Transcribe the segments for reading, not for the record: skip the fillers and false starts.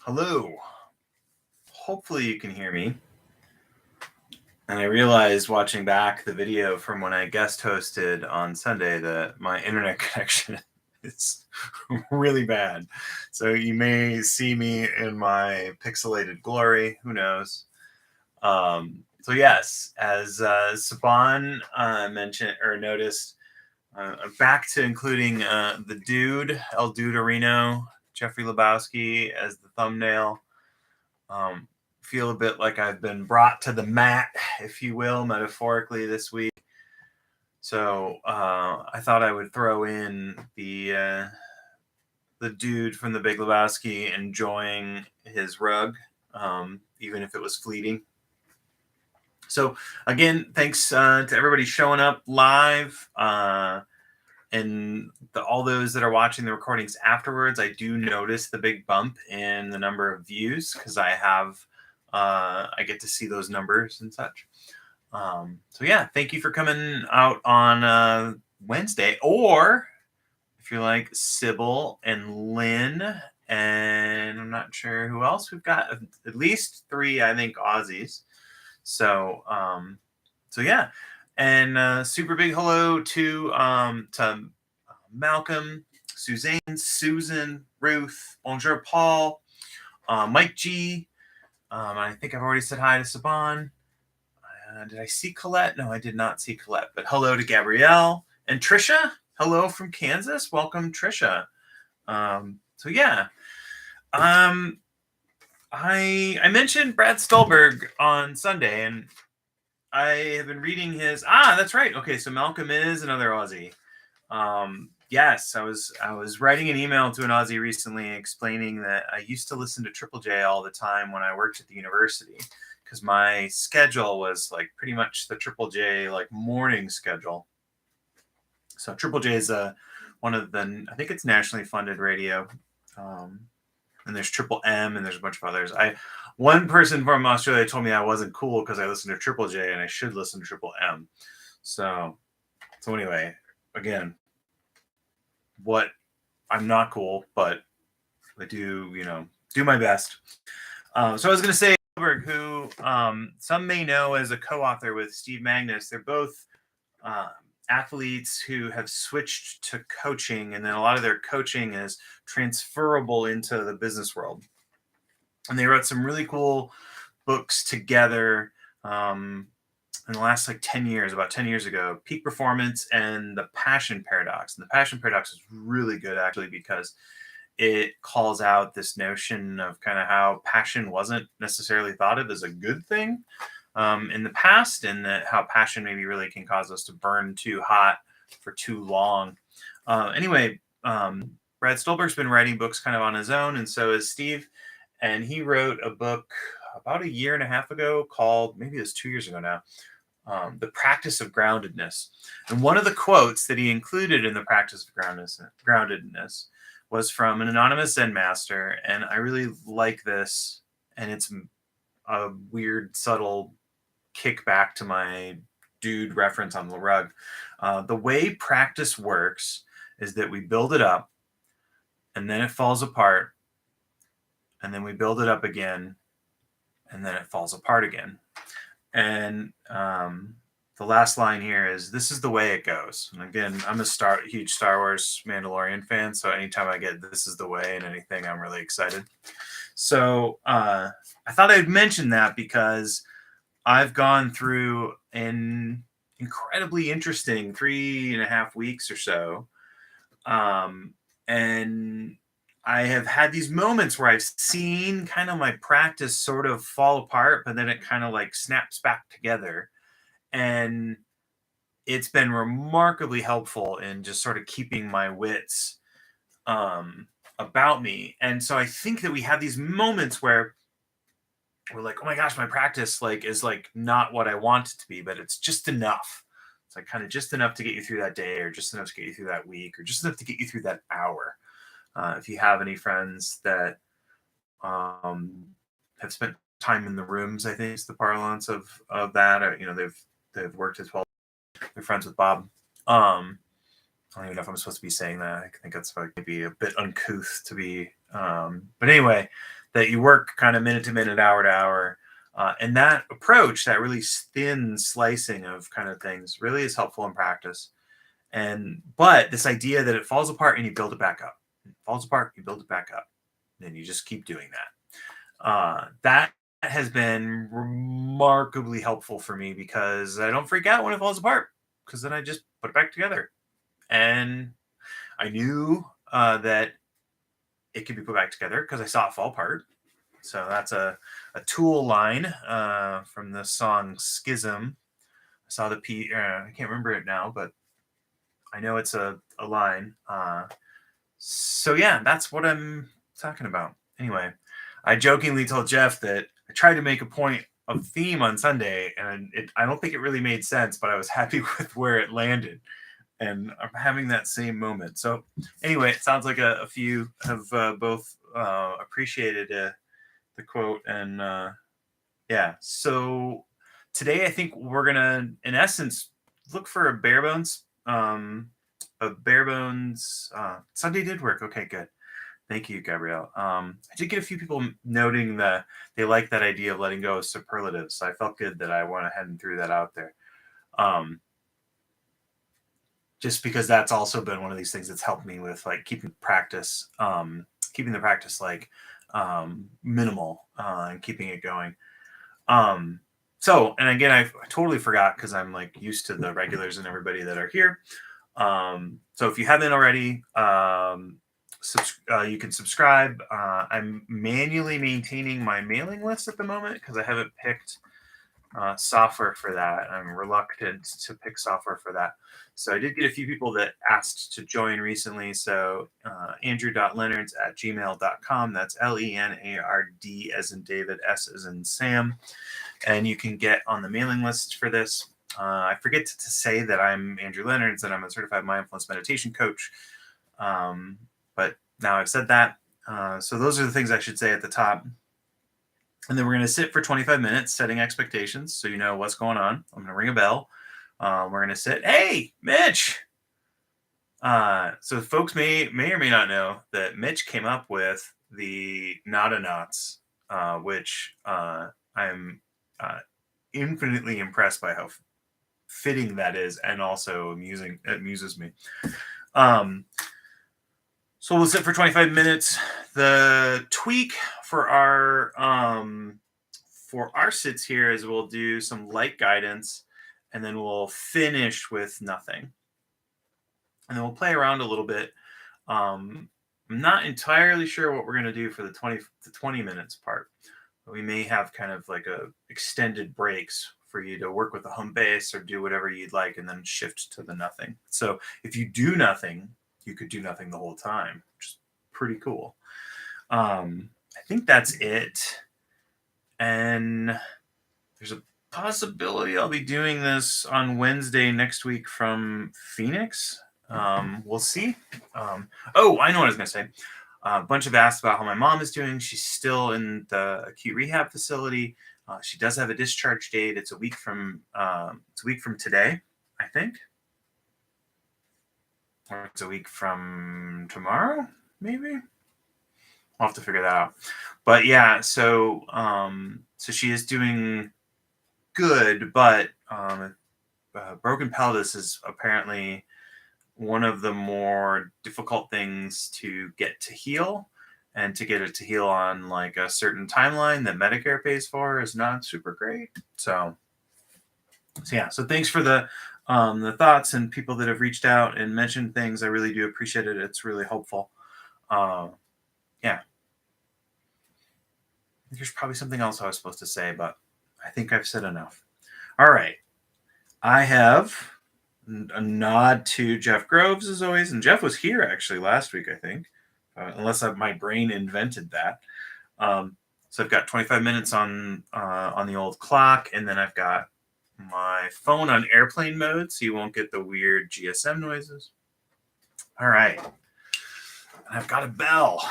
Hello. Hopefully you can hear me. And I realized watching back the video from when I guest hosted on Sunday that my internet connection is really bad. So you may see me in my pixelated glory. Who knows? So yes, as Saban mentioned or noticed, I'm back to including the dude, El Duderino, Jeffrey Lebowski as the thumbnail. Feel a bit like I've been brought to the mat, if you will, metaphorically this week. So I thought I would throw in the dude from the Big Lebowski enjoying his rug, even if it was fleeting. So again, thanks to everybody showing up live. And all those that are watching the recordings afterwards, I do notice the big bump in the number of views because I get to see those numbers and such. So yeah, thank you for coming out on Wednesday, or if you're like Sybil and Lynn, and I'm not sure who else we've got, at least 3, I think, Aussies. So yeah. And super big hello to Malcolm, Suzanne, Susan, Ruth, Bonjour, Paul, Mike G. I think I've already said hi to Saban. Did I see Colette? No, I did not see Colette. But hello to Gabrielle and Trisha. Hello from Kansas. Welcome, Trisha. So yeah. I mentioned Brad Stulberg on Sunday, and I have been reading his. That's right. Okay, so Malcolm is another Aussie. Yes, I was writing an email to an Aussie recently explaining that I used to listen to Triple J all the time when I worked at the university because my schedule was like pretty much the Triple J like morning schedule. So Triple J is one of the, I think it's nationally funded radio. And there's Triple M and there's a bunch of others. One person from Australia told me I wasn't cool because I listened to Triple J and I should listen to Triple M. So anyway, again, I'm not cool, but I do, do my best. So I was going to say, who some may know as a co-author with Steve Magnus. They're both athletes who have switched to coaching, and then a lot of their coaching is transferable into the business world. And they wrote some really cool books together in the last 10 years, about 10 years ago, Peak Performance and The Passion Paradox. And The Passion Paradox is really good, actually, because it calls out this notion of kind of how passion wasn't necessarily thought of as a good thing in the past, and that how passion maybe really can cause us to burn too hot for too long. Anyway, Brad Stulberg's been writing books kind of on his own, and so is Steve. And he wrote a book about a year and a half ago called, maybe it was 2 years ago now, The Practice of Groundedness. And one of the quotes that he included in The Practice of Groundedness was from an anonymous Zen master. And I really like this. And it's a weird, subtle kickback to my dude reference on the rug. The way practice works is that we build it up and then it falls apart. And then we build it up again, and then it falls apart again. And the last line here is, "This is the way it goes." And again, I'm a huge Star Wars Mandalorian fan, so anytime I get "this is the way" in anything, I'm really excited. So I thought I'd mention that because I've gone through an incredibly interesting 3.5 weeks or so, and I have had these moments where I've seen kind of my practice sort of fall apart, but then it kind of snaps back together. And it's been remarkably helpful in just sort of keeping my wits about me. And so I think that we have these moments where we're like, oh my gosh, my practice is not what I want it to be, but it's just enough. It's kind of just enough to get you through that day, or just enough to get you through that week, or just enough to get you through that hour. If you have any friends that have spent time in the rooms, I think is the parlance of that. Or, they've worked as well. They're friends with Bob. I don't even know if I'm supposed to be saying that. I think that's maybe a bit uncouth to be. But anyway, that you work kind of minute to minute, hour to hour. And that approach, that really thin slicing of kind of things, really is helpful in practice. But this idea that it falls apart and you build it back up, it falls apart, you build it back up, and you just keep doing that. That has been remarkably helpful for me because I don't freak out when it falls apart, because then I just put it back together. And I knew that it could be put back together because I saw it fall apart. So that's a Tool line from the song Schism. I saw the I can't remember it now, but I know it's a line. So yeah, that's what I'm talking about. Anyway, I jokingly told Jeff that I tried to make a point of theme on Sunday, and I don't think it really made sense, but I was happy with where it landed. And I'm having that same moment. So anyway, it sounds like a few have both appreciated the quote. And yeah, so today I think we're gonna, in essence, look for a bare bones. Sunday did work. Okay, good. Thank you, Gabrielle. I did get a few people noting that they like that idea of letting go of superlatives. So I felt good that I went ahead and threw that out there. Just because that's also been one of these things that's helped me with like keeping the practice like minimal and keeping it going. So, and again, I totally forgot because I'm like used to the regulars and everybody that are here. So if you haven't already, you can subscribe. I'm manually maintaining my mailing list at the moment because I haven't picked software for that. I'm reluctant to pick software for that. So I did get a few people that asked to join recently. So andrew.leonards@gmail.com. That's LENARD as in David, S as in Sam. And you can get on the mailing list for this. I forget to say that I'm Andrew Leonards and I'm a certified mindfulness meditation coach. But now I've said that. So those are the things I should say at the top. And then we're going to sit for 25 minutes, setting expectations so you know what's going on. I'm going to ring a bell. We're going to sit. Hey, Mitch! So folks may or may not know that Mitch came up with the Nada Knots, which I'm infinitely impressed by how fitting that is, and also amuses me. So we'll sit for 25 minutes. The tweak for our sits here is we'll do some light guidance, and then we'll finish with nothing. And then we'll play around a little bit. I'm not entirely sure what we're going to do for the 20 minutes part. But we may have kind of like a extended breaks for you to work with the home base or do whatever you'd like, and then shift to the nothing. So if you do nothing, you could do nothing the whole time, which is pretty cool. I think that's it. And there's a possibility I'll be doing this on Wednesday next week from Phoenix. We'll see. Oh, I know what I was going to say. A bunch of asks about how my mom is doing. She's still in the acute rehab facility. She does have a discharge date. It's a week from today, I think. Or it's a week from tomorrow, maybe. I'll have to figure that out. But yeah, so she is doing good, but broken pelvis is apparently one of the more difficult things to get to heal, and to get it to heal on like a certain timeline that Medicare pays for is not super great. So yeah, so thanks for the thoughts and people that have reached out and mentioned things. I really do appreciate it. It's really helpful. Yeah. There's probably something else I was supposed to say, but I think I've said enough. All right. I have a nod to Jeff Groves as always, and Jeff was here actually last week, I think, unless my brain invented that. So I've got 25 minutes on the old clock, and then I've got my phone on airplane mode, so you won't get the weird GSM noises. All right, and I've got a bell.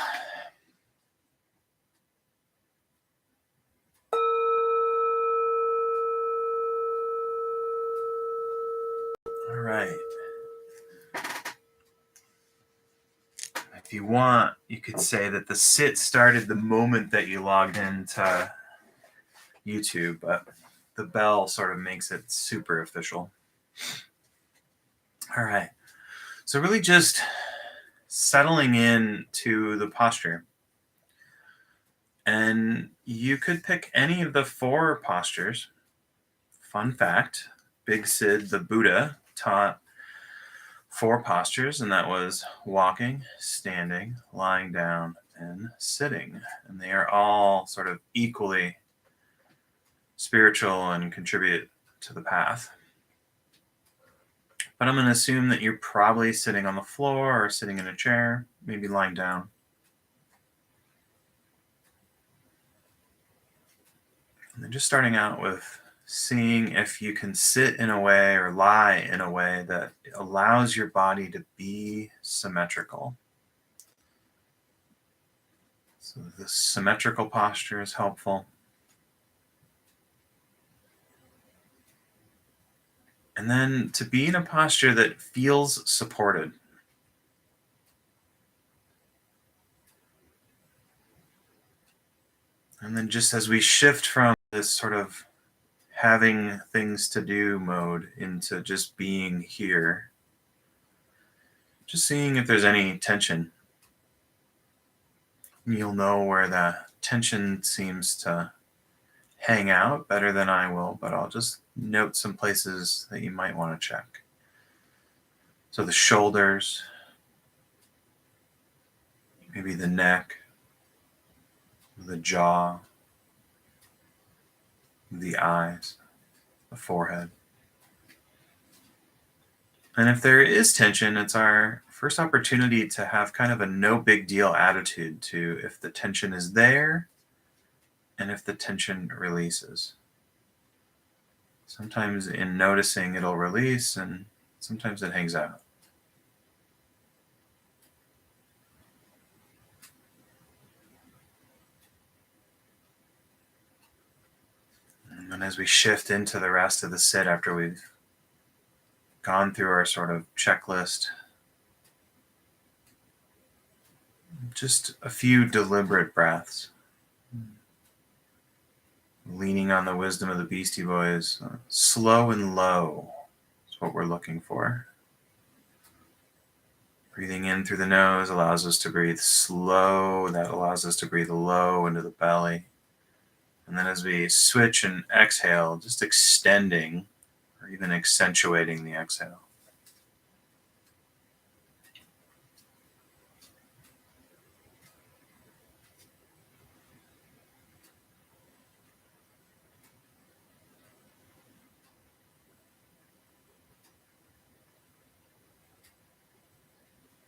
All right. if you want, you could say that the sit started the moment that you logged into YouTube, but the bell sort of makes it super official. All right. So really just settling in to the posture. And you could pick any of the 4 postures. Fun fact, Big Sid, the Buddha, taught 4 postures, and that was walking, standing, lying down, and sitting. And they are all sort of equally spiritual and contribute to the path. But I'm going to assume that you're probably sitting on the floor or sitting in a chair, maybe lying down. And then just starting out with seeing if you can sit in a way or lie in a way that allows your body to be symmetrical. So the symmetrical posture is helpful. And then to be in a posture that feels supported. And then just as we shift from this sort of having things to do mode into just being here, just seeing if there's any tension. You'll know where the tension seems to hang out better than I will, but I'll just note some places that you might want to check. So the shoulders, maybe the neck, the jaw, the eyes, the forehead. And if there is tension, it's our first opportunity to have kind of a no big deal attitude to if the tension is there and if the tension releases. Sometimes in noticing it'll release, and sometimes it hangs out. And as we shift into the rest of the sit after we've gone through our sort of checklist, just a few deliberate breaths. Leaning on the wisdom of the Beastie Boys, slow and low is what we're looking for. Breathing in through the nose allows us to breathe slow. That allows us to breathe low into the belly. And then as we switch and exhale, just extending or even accentuating the exhale.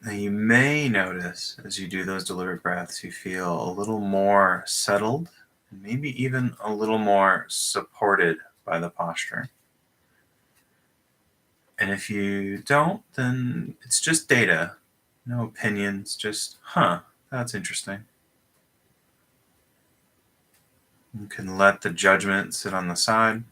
Now you may notice as you do those deliberate breaths, you feel a little more settled, and maybe even a little more supported by the posture. And if you don't, then it's just data, no opinions, just, that's interesting. You can let the judgment sit on the side.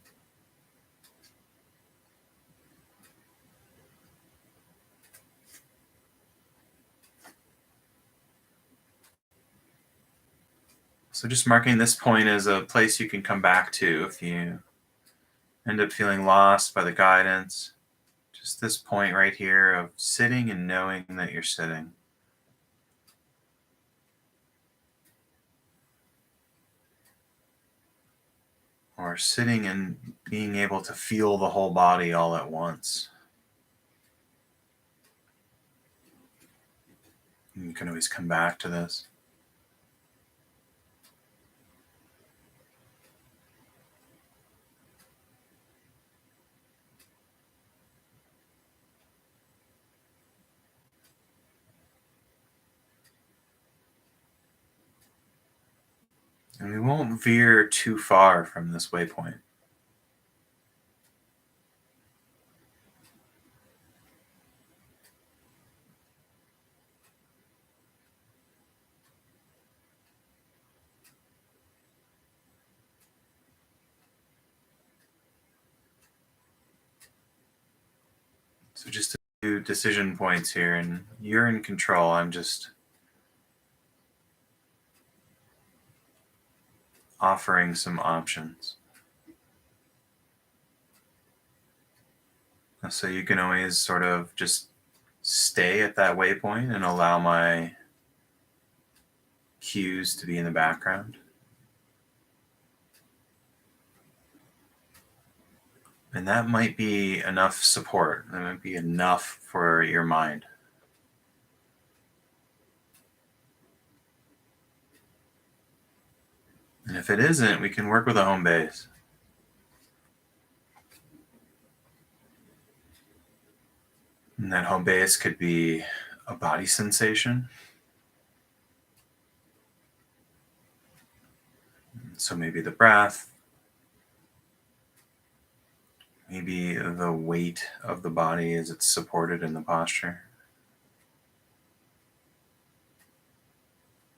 So just marking this point as a place you can come back to if you end up feeling lost by the guidance. Just this point right here of sitting and knowing that you're sitting. Or sitting and being able to feel the whole body all at once. And you can always come back to this. And we won't veer too far from this waypoint. So just a few decision points here, and you're in control. I'm just offering some options. So you can always sort of just stay at that waypoint and allow my cues to be in the background. And that might be enough support. That might be enough for your mind. And if it isn't, we can work with a home base. And that home base could be a body sensation. So maybe the breath, maybe the weight of the body as it's supported in the posture.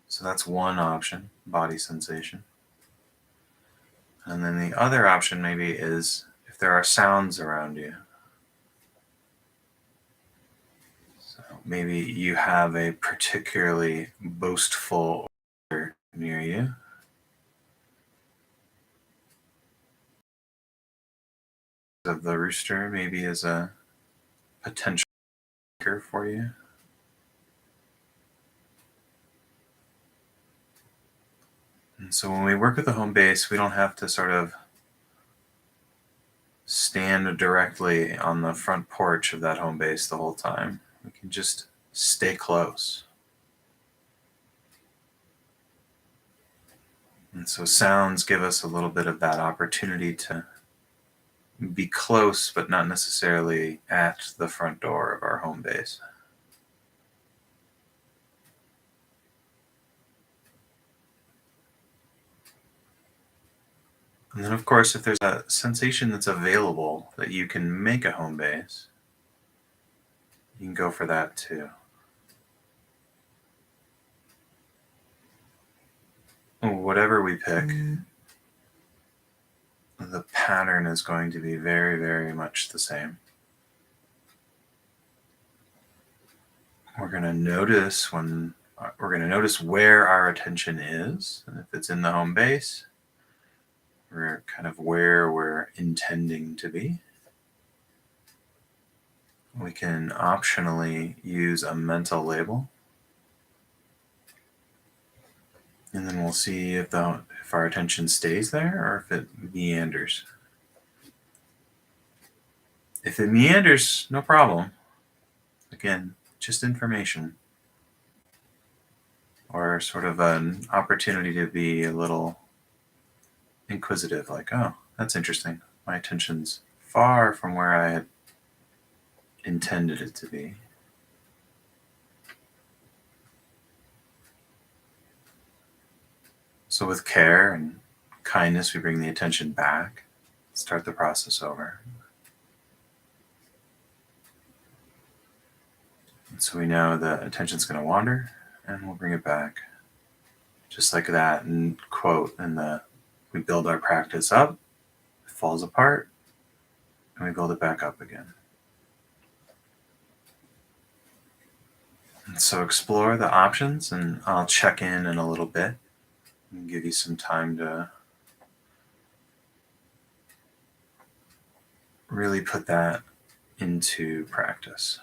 So that's one option, body sensation. And then the other option maybe is if there are sounds around you. So maybe you have a particularly boastful odor near you. Of the rooster maybe is a potential trigger for you. And so when we work with the home base, we don't have to sort of stand directly on the front porch of that home base the whole time. We can just stay close. And so sounds give us a little bit of that opportunity to be close, but not necessarily at the front door of our home base. And then, of course, if there's a sensation that's available that you can make a home base, you can go for that too. Whatever we pick, the pattern is going to be very, very much the same. We're going to notice where our attention is. And if it's in the home base, we're kind of where we're intending to be. We can optionally use a mental label. And then we'll see if our attention stays there or if it meanders. If it meanders, no problem. Again, just information. Or sort of an opportunity to be a little inquisitive, like, oh, that's interesting. My attention's far from where I had intended it to be. So with care and kindness, we bring the attention back, start the process over. And so we know the attention's going to wander, and we'll bring it back. Just like that, and quote, we build our practice up, it falls apart, and we build it back up again. And so explore the options, and I'll check in a little bit and give you some time to really put that into practice.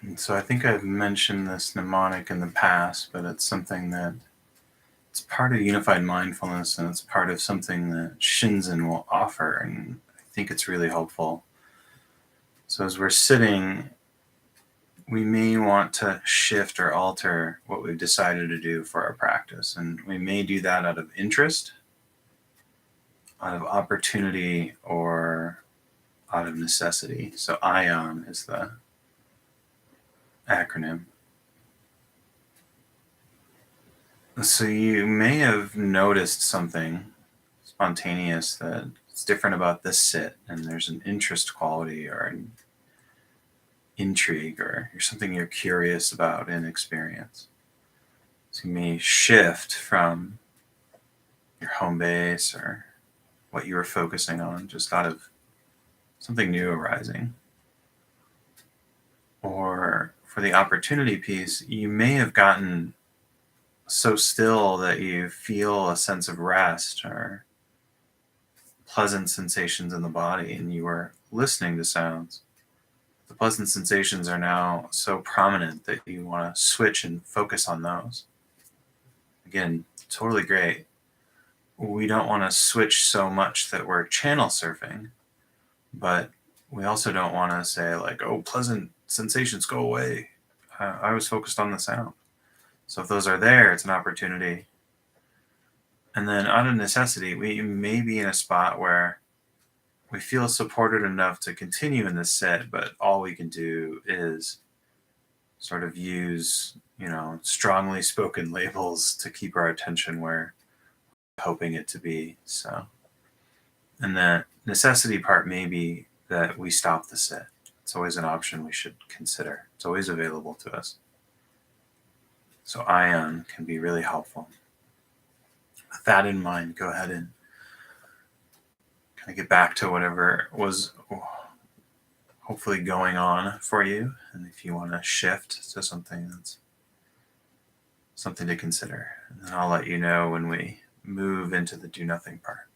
And so I think I've mentioned this mnemonic in the past, but it's something that it's part of unified mindfulness, and it's part of something that Shinzen will offer, and I think it's really helpful. So as we're sitting, we may want to shift or alter what we've decided to do for our practice, and we may do that out of interest, out of opportunity, or out of necessity. So ION is the acronym. So you may have noticed something spontaneous that's different about this sit, and there's an interest quality or an intrigue or something you're curious about in experience. So you may shift from your home base or what you were focusing on just out of something new arising. Or for the opportunity piece, you may have gotten so still that you feel a sense of rest or pleasant sensations in the body, and you were listening to sounds. The pleasant sensations are now so prominent that you want to switch and focus on those. Again, totally great. We don't want to switch so much that we're channel surfing, but we also don't want to say, like, oh, pleasant sensations, go away. I was focused on the sound. So if those are there, it's an opportunity. And then out of necessity, we may be in a spot where we feel supported enough to continue in this set, but all we can do is sort of use, strongly spoken labels to keep our attention where we're hoping it to be. So, and the necessity part may be that we stop the set. It's always an option we should consider. It's always available to us. So ION can be really helpful. With that in mind, go ahead and kind of get back to whatever was hopefully going on for you. And if you want to shift to something, that's something to consider. And then I'll let you know when we move into the do nothing part.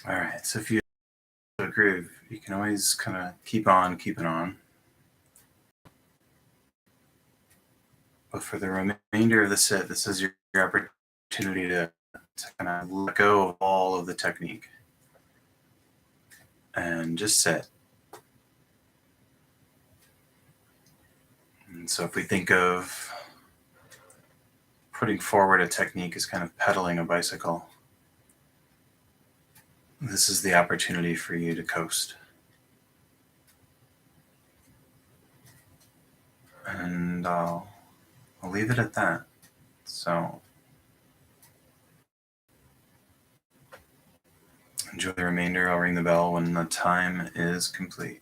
All right, so if you have a groove, you can always kind of keep on keeping on. But for the remainder of the set, this is your opportunity to kind of let go of all of the technique and just sit. And so if we think of putting forward a technique as kind of pedaling a bicycle, this is the opportunity for you to coast. And I'll leave it at that. So enjoy the remainder. I'll ring the bell when the time is complete.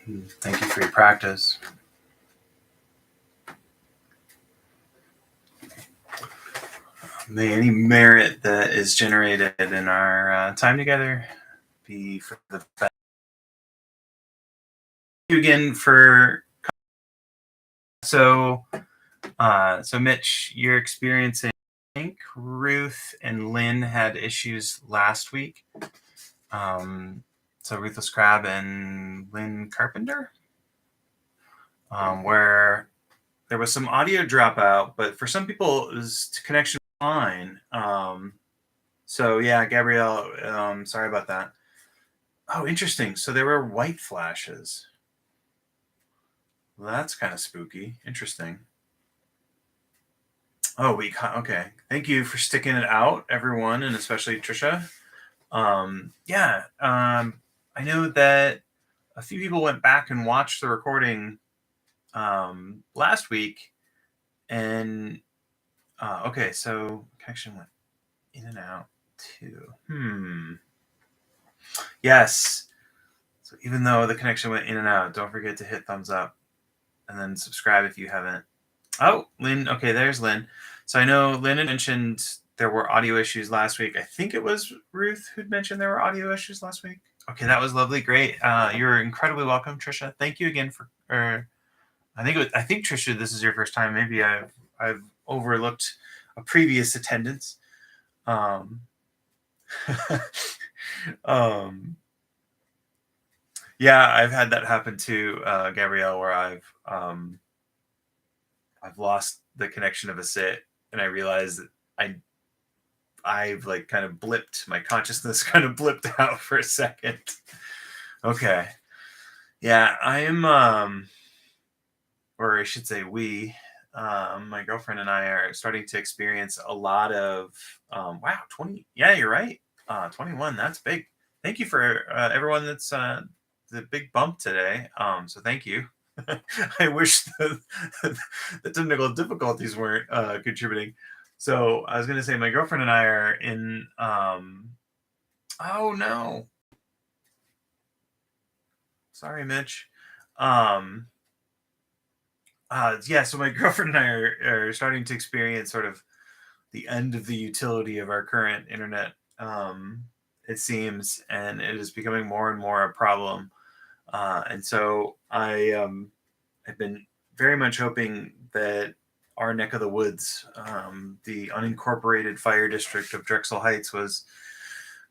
Thank you for your practice. May any merit that is generated in our time together be for the best. Thank you again for so Mitch, you're experiencing. I think Ruth and Lynn had issues last week. So Ruthless Crab and Lynn Carpenter, where there was some audio dropout, but for some people it was connection fine. So yeah, Gabrielle, sorry about that. Oh, interesting. So there were white flashes. Well, that's kind of spooky. Interesting. Oh, okay. Thank you for sticking it out, everyone, and especially Trisha. I know that a few people went back and watched the recording last week, and okay, so connection went in and out too. Yes. So even though the connection went in and out, don't forget to hit thumbs up and then subscribe if you haven't. Oh, Lynn. Okay, there's Lynn. So I know Lynn had mentioned there were audio issues last week. I think it was Ruth who'd mentioned there were audio issues last week. Okay, that was lovely. Great. You're incredibly welcome, Trisha. Thank you again for. I think Trisha, this is your first time. Maybe I've overlooked a previous attendance. Yeah, I've had that happen too, Gabrielle, where I've lost the connection of a sit, and I realized that I've like kind of blipped, my consciousness kind of blipped out for a second. Okay. Yeah, I am or I should say we, my girlfriend and I are starting to experience a lot of wow, 20. Yeah, you're right. 21, that's big. Thank you for everyone that's the big bump today. So thank you. I wish the technical difficulties weren't contributing. So I was going to say my girlfriend and I are in. Oh no, sorry, Mitch. Yeah, so my girlfriend and I are starting to experience sort of the end of the utility of our current internet. It seems, and it is becoming more and more a problem. And so I've been very much hoping that our neck of the woods, the unincorporated fire district of Drexel Heights, was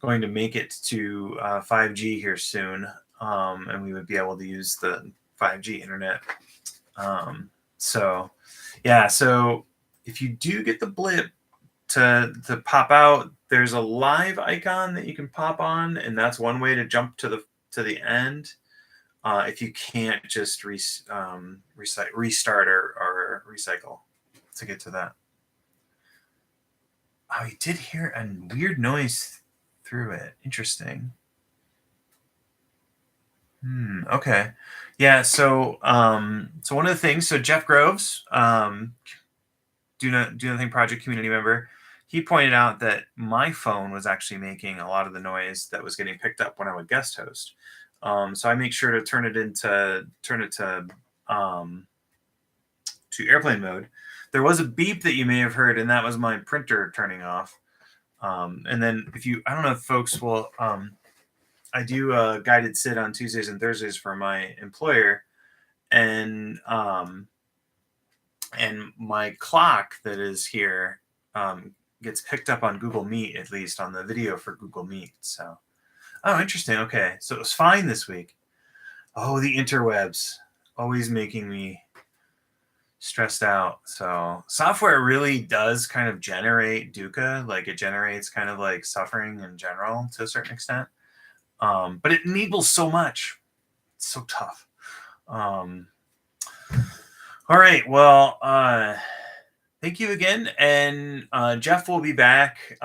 going to make it to 5G here soon, and we would be able to use the 5G internet. So if you do get the blip to pop out, there's a live icon that you can pop on, and that's one way to jump to the end. If you can't just restart or recycle to get to that. Oh, you did hear a weird noise through it. Interesting. Okay. Yeah. So one of the things. So Jeff Groves, do nothing project community member. He pointed out that my phone was actually making a lot of the noise that was getting picked up when I would guest host. So I make sure to turn it to airplane mode. There was a beep that you may have heard, and that was my printer turning off. And then I don't know if folks will. I do a guided sit on Tuesdays and Thursdays for my employer, and my clock that is here gets picked up on Google Meet, at least on the video for Google Meet. So, oh, interesting. Okay, so it was fine this week. Oh, the interwebs, always making me stressed out. So software really does kind of generate dukkha, like it generates kind of like suffering in general to a certain extent. But it enables so much. It's so tough. All right. Well, thank you again, and Jeff will be back.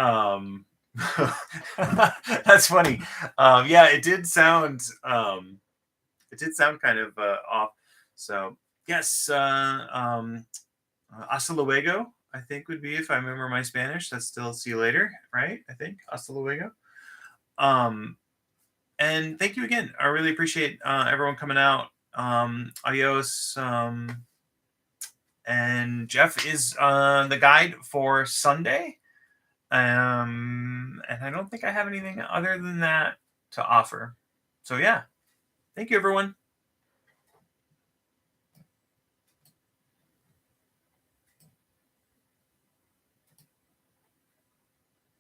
That's funny. Yeah, it did sound. It did sound kind of off. So yes, hasta luego, I think would be, if I remember my Spanish. That's still see you later, right? I think hasta luego. And thank you again. I really appreciate everyone coming out. Adios. And Jeff is the guide for Sunday. And I don't think I have anything other than that to offer. So yeah, thank you, everyone.